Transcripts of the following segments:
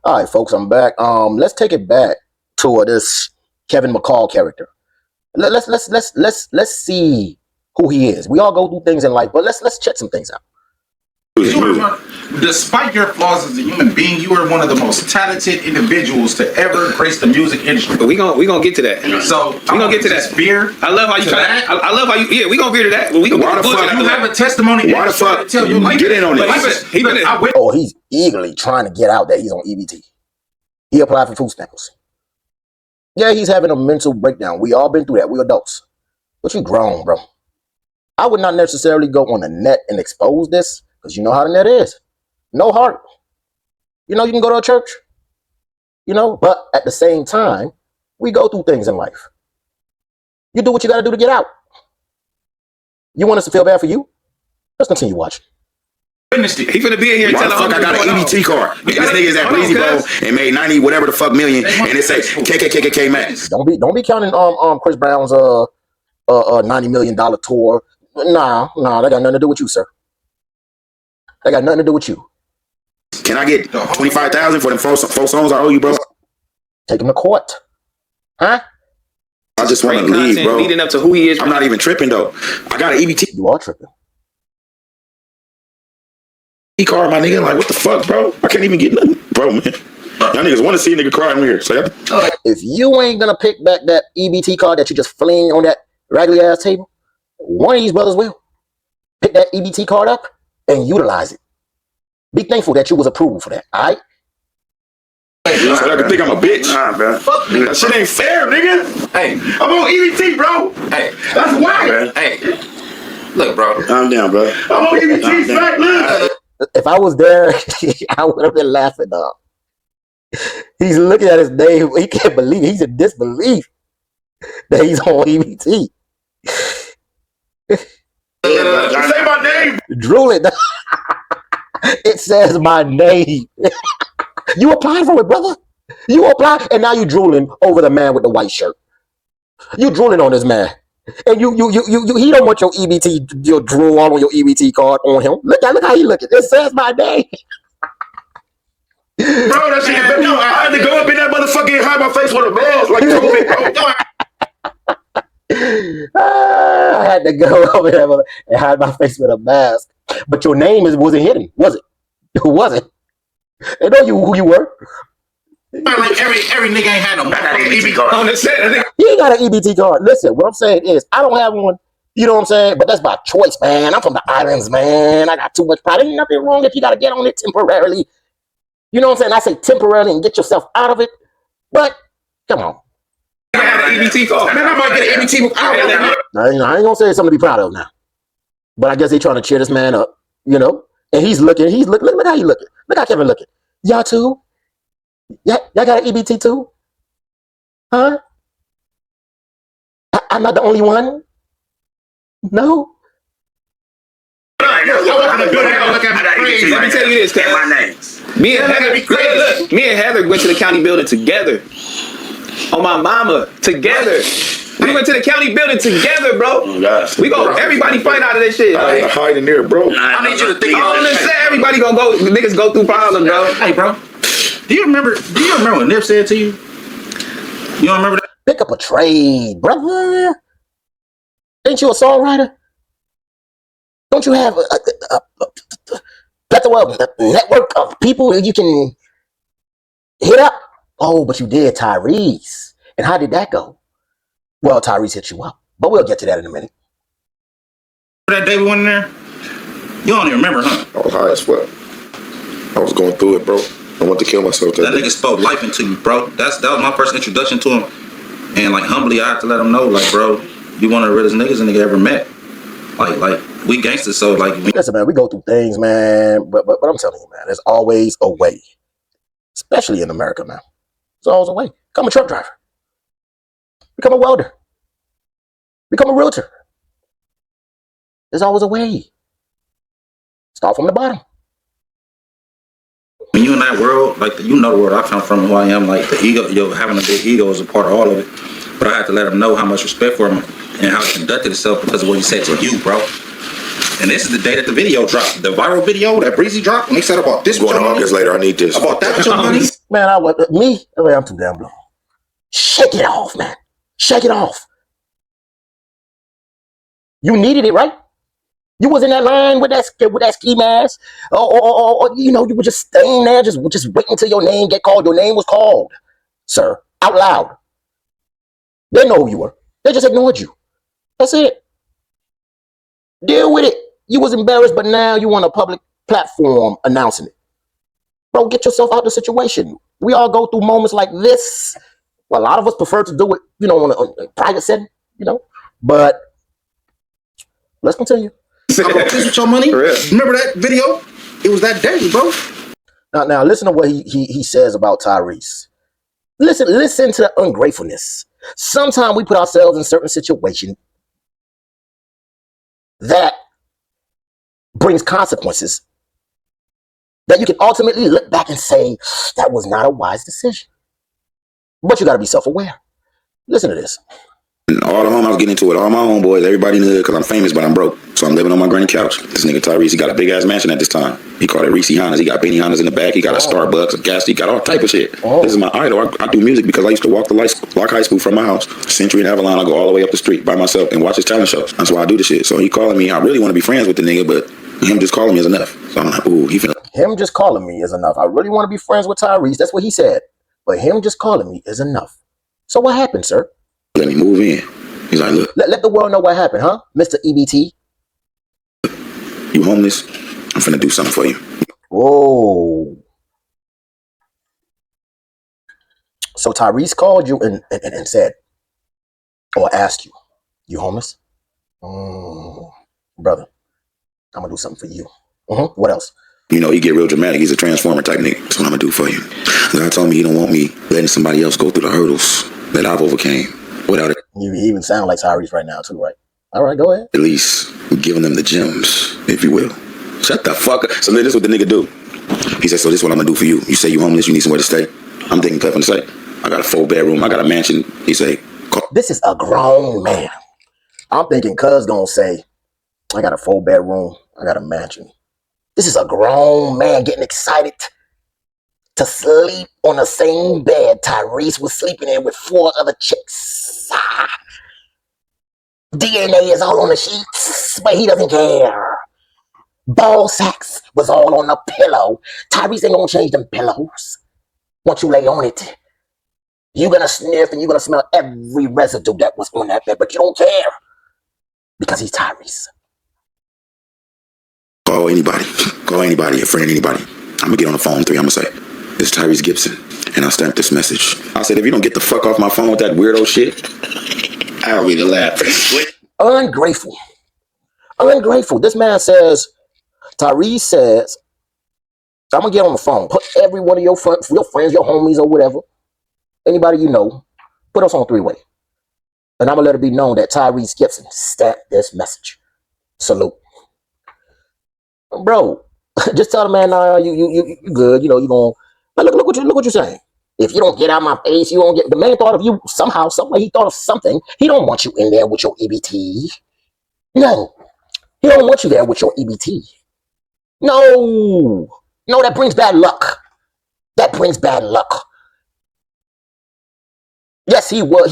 All right, folks, I'm back. Let's take it back to this Kevin McCALL character. Let's see who he is. We all go through things in life, but let's check some things out. Despite your flaws as a human being, you are one of the most talented individuals to ever grace the music industry. We gonna get to that. So we gonna get to that. Veer. I love how you try. I love how you. Yeah, we gonna veer to that. But we gonna get to fuck you have a testimony. Why the fuck tell you get in on it? Oh, he's eagerly trying to get out that he's on EBT. He applied for food stamps. Yeah, he's having a mental breakdown. We all been through that. We adults. But you grown, bro. I would not necessarily go on the net and expose this, because you know how the net is. No heart. You know, you can go to a church. You know, but at the same time, we go through things in life. You do what you got to do to get out. You want us to feel bad for you? Let's continue watching. He finna be in here and tell I got an EBT card. This nigga is at Breezy Bowl and made 90 whatever the fuck million, and it say KKKK Max. Don't be counting Chris Brown's $90 million tour. Nah, that got nothing to do with you, sir. That got nothing to do with you. Can I get 25,000 for them four songs I owe you, bro? Take him to court, huh? I just want to leave, bro. Leading up to who he is. I'm not even tripping though. I got an EBT You are tripping. card, my nigga. Like, what the fuck, bro? I can't even get nothing, bro, man. Y'all niggas want to see a nigga cry in here. So if you ain't gonna pick back that EBT card that you just fling on that raggedy ass table, one of these brothers will pick that EBT card up and utilize it. Be thankful that you was approved for that. All right. So I can think I'm a bitch. Nah, bro. Fuck, nigga. That shit ain't fair, nigga. Hey, I'm on EBT, bro. Hey, that's why. Hey, look, bro. Calm down, bro. I'm on EBT, fat look. If I was there, I would have been laughing, dog. He's looking at his name. He can't believe it. He's in disbelief that he's on EBT. Say my name. Drooling. It says my name. You applied for it, brother. You applied, and now you drooling over the man with the white shirt. You drooling on this man. And you he don't want your EBT, your drool on your EBT card on him. Look how he looking. It says my name. Bro, that shit, I had to go up in that motherfucker and hide my face with a mask like COVID, bro. I had to go over there and hide my face with a mask. But your name wasn't hidden, was it? Who was it? They know who you were. Like every nigga ain't had no EBT card on the set. He ain't got an EBT card. Listen, what I'm saying is, I don't have one. You know what I'm saying? But that's by choice, man. I'm from the islands, man. I got too much pride. Ain't nothing wrong if you got to get on it temporarily. You know what I'm saying? I say temporarily and get yourself out of it. But come on. I had an EBT card. Man, I might get an EBT card. I ain't gonna say it's something to be proud of now. But I guess they trying to cheer this man up, you know? And he's looking, look how he looking. Look how Kevin looking. Y'all too? Y'all got an EBT too? Huh? I'm not the only one? No? Let me tell you this, cuz. My name. Me and Heather went to the county building together. On my mama, together. We went to the county building together, bro. Oh, gosh. We go, everybody fight out of this shit. I ain't hiding there, bro. I need you to think. Everybody gonna go, niggas go through problems, bro. Hey, bro. Do you remember what Nip said to you? You don't remember that? Pick up a trade, brother. Ain't you a songwriter? Don't you have a plethora network of people you can hit up? Oh, but you did, Tyrese. And how did that go? Well, Tyrese hit you up. But we'll get to that in a minute. That day we went in there? You don't even remember, huh? I was high as fuck. I was going through it, bro. I want to kill myself. That nigga spoke life into you, bro. That was my first introduction to him. And like humbly, I have to let him know, like, bro, you one of the realest niggas a nigga ever met. Like we gangsters, so like. Listen, man, we go through things, man. But I'm telling you, man, there's always a way. Especially in America, man. There's always a way. Become a truck driver. Become a welder. Become a realtor. There's always a way. Start from the bottom. When you in that world, like, you know the world I come from and who I am, like, the ego, having a big ego is a part of all of it. But I had to let him know how much respect for him and how he conducted himself because of what he said to you, bro. And this is the day that the video dropped. The viral video that Breezy dropped when he said about this. Going on August later, I need this. About that with your money. Man, I'm too damn blown. Shake it off, man. Shake it off. You needed it, right? You was in that line with that ski mask, or you know, you were just staying there, just waiting until your name get called. Your name was called, sir, out loud. They know who you were. They just ignored you. That's it. Deal with it. You was embarrassed, but now you on a public platform announcing it. Bro, get yourself out of the situation. We all go through moments like this. Well, a lot of us prefer to do it, you know, on a private setting, you know. But let's continue. I'm gonna please with your money. Remember that video? It was that day, bro. Now listen to what he says about Tyrese. Listen to the ungratefulness. Sometimes we put ourselves in certain situations that brings consequences that you can ultimately look back and say, that was not a wise decision. But you got to be self-aware. Listen to this. And all the home I was getting into it, all my homeboys, everybody knew because I'm famous, but I'm broke. So I'm living on my granny couch. This nigga Tyrese, he got a big ass mansion at this time. He called it Reese Hondas. He got Benny Hondas in the back. He got a Starbucks, a gas. He got all type of shit. This is my idol. I do music because I used to walk the Lock High School from my house, Century and Avalon. I go all the way up the street by myself and watch his talent shows. That's why I do the shit. So he calling me. I really want to be friends with the nigga, but him just calling me is enough. So I'm like, ooh, he finna. Him just calling me is enough. I really want to be friends with Tyrese. That's what he said. But him just calling me is enough. So what happened, sir? Let me move in. He's like, look. Let the world know what happened, huh? Mr. EBT. You homeless? I'm finna do something for you. Whoa. So Tyrese called you and said, or asked you homeless? Brother, I'm gonna do something for you. What else? You know, he get real dramatic. He's a transformer type nigga. That's what I'm gonna do for you. God told me he don't want me letting somebody else go through the hurdles that I've overcame without it. You even sound like Tyrese right now too, right? All right, go ahead. At least giving them the gems, if you will. Shut the fuck up. So this is what the nigga do. He said, so this is what I'm gonna do for you. You say you homeless, you need somewhere to stay. I'm thinking Clef and say, I got a 4-bedroom, I got a mansion. He say, this is a grown man. I'm thinking Cuz gonna say, I got a 4-bedroom, I got a mansion. This is a grown man getting excited to sleep on the same bed Tyrese was sleeping in with 4 other chicks. DNA is all on the sheets, but he doesn't care. Ball sacks was all on the pillow. Tyrese ain't gonna change them pillows. Once you lay on it, you're gonna sniff and you're gonna smell every residue that was on that bed, but you don't care because he's Tyrese. Call anybody, a friend, anybody. I'm gonna get on the phone 3. I'm gonna say, it's Tyrese Gibson. And I stamped this message. I said, if you don't get the fuck off my phone with that weirdo shit, I'll be the last. Ungrateful. This man says, Tyrese says, I'm gonna get on the phone. Put every one of your friends, your homies or whatever, anybody you know, put us on 3-way. And I'm gonna let it be known that Tyrese Gibson stamped this message. Salute. Bro, just tell the man, nah, you good. You know, you gonna look what you're saying. If you don't get out my face, you won't get. The man thought of you somehow, some way. He thought of something. He don't want you in there with your EBT. No, he don't want you there with your EBT. No, that brings bad luck. Yes, he was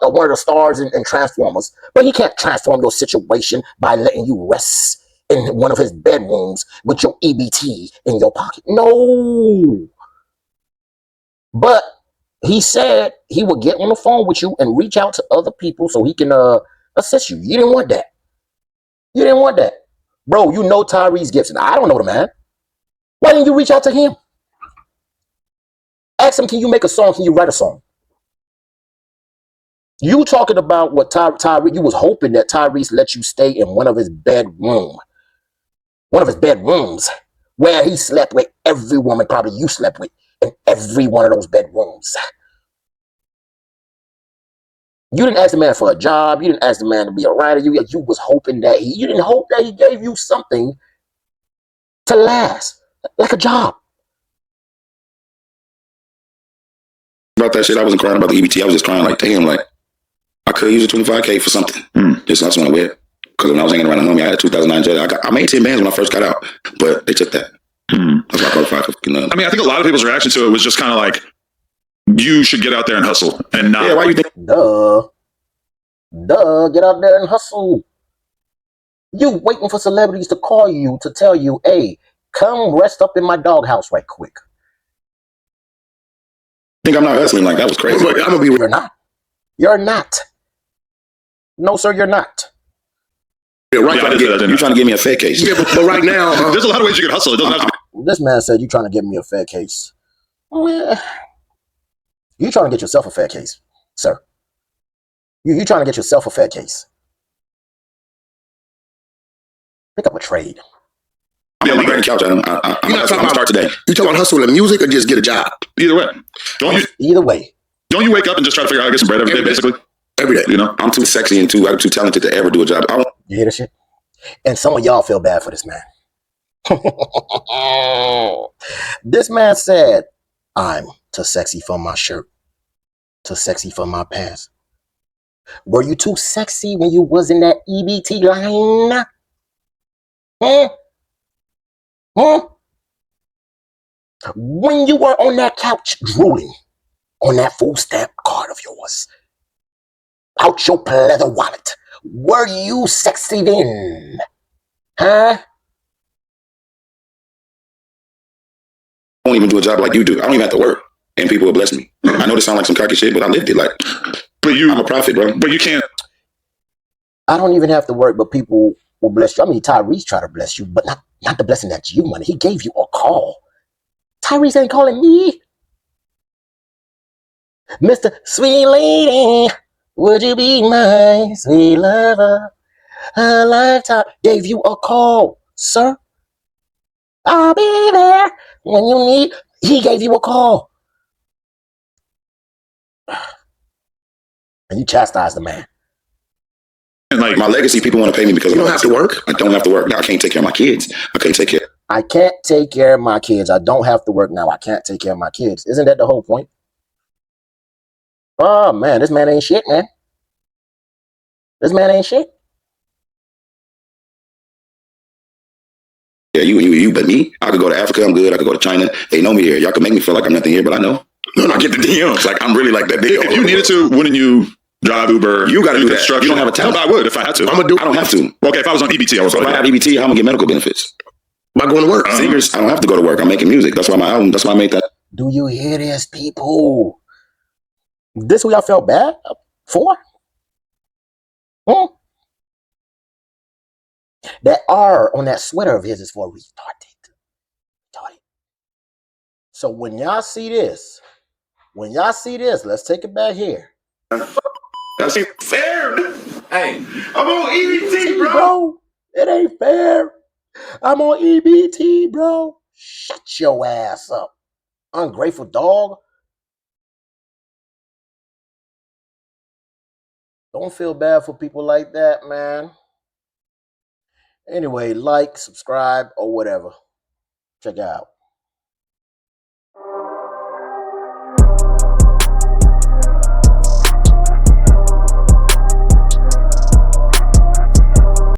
one of the stars in Transformers, but he can't transform your situation by letting you rest in one of his bedrooms with your EBT in your pocket. No. But he said he would get on the phone with you and reach out to other people so he can assist you. You didn't want that. Bro, you know Tyrese Gibson. I don't know the man. Why didn't you reach out to him? Ask him, can you make a song? Can you write a song? You talking about what Tyrese, you was hoping that Tyrese let you stay in one of his bedrooms where he slept with every woman probably you slept with in every one of those bedrooms. You didn't ask the man for a job. You didn't ask the man to be a writer. You was hoping that you didn't hope that he gave you something to last, like a job. About that shit, I wasn't crying about the EBT. I was just crying like, damn, like, I could use a $25K for something. Just I just want to wear it. Because when I was hanging around the homie, I had a 2009 Jetta. I made 10 bands when I first got out, but they took that. That's why I qualified for fucking I mean, I think a lot of people's reaction to it was just kind of like, you should get out there and hustle and not. Yeah, why you think? Duh, get out there and hustle. You waiting for celebrities to call you to tell you, hey, come rest up in my doghouse right quick. Think I'm not hustling? Like, that was crazy. I'm gonna be. You're not. You're not. No, sir, you're not. Yeah, right. Yeah, I did that, didn't You're I? trying to give me a fake case. Yeah, but right now, There's a lot of ways you can hustle. It doesn't have to be. This man said you're trying to give me a fair case. Well, you're trying to get yourself a fair case, sir. You're trying to get yourself a fair case. Pick up a trade. I'm on my granny couch. I'm you're not talking gonna about start today. You talking about hustling in music or just get a job Either way. Either way. Don't you wake up and just try to figure out how to get some bread every day, basically? every day? You know? I'm too sexy and I'm too talented to ever do a job. You hear this shit? And some of y'all feel bad for this man. This man said, I'm too sexy for my shirt, too sexy for my pants. Were you too sexy when you was in that EBT line? When you were on that couch drooling on that food stamp card of yours, out your leather wallet, were you sexy then? Huh? I won't even do a job like you do. I don't even have to work, and people will bless me. I know this sounds like some cocky shit, but I lived it. Like, I'm a prophet, bro. But you can't. I don't even have to work, but people will bless you. I mean, Tyrese tried to bless you, but not the blessing that you wanted. He gave you a call. Tyrese ain't calling me. Mr. Sweet Lady, would you be my sweet lover? A lifetime gave you a call, sir. I'll be there when you need. He gave you a call. And you chastised the man. Like, My legacy, people want to pay me because You don't have to work. I don't have to work. Now I can't take care of my kids. I can't take care. I can't take care of my kids. I don't have to work now. I can't take care of my kids. Isn't that the whole point? Oh, man, this man ain't shit, man. This man ain't shit. Yeah, you, but me, I could go to Africa. I'm good. I could go to China. They know me here. Y'all can make me feel like I'm nothing here, but I know. No, I get the DMs. Like, I'm really like that deal. if you needed to, wouldn't you drive Uber? You got to do that. construction? You don't have a talent. No, but I would if I had to. I'm gonna do. I don't have to. Okay, if I was on EBT, I would. So if I have EBT, how am I gonna get medical benefits? By going to work. Singers, I don't have to go to work. I'm making music. That's why my album. That's why I made that. Do you hear this, people? This who y'all felt bad for? That R on that sweater of his is for retarded. So when y'all see this, let's take it back here. That's fair. Hey, I'm on EBT, bro. It ain't fair. I'm on EBT, bro. Shut your ass up. Ungrateful dog. Don't feel bad for people like that, man. Anyway, like, subscribe, or whatever. Check it out.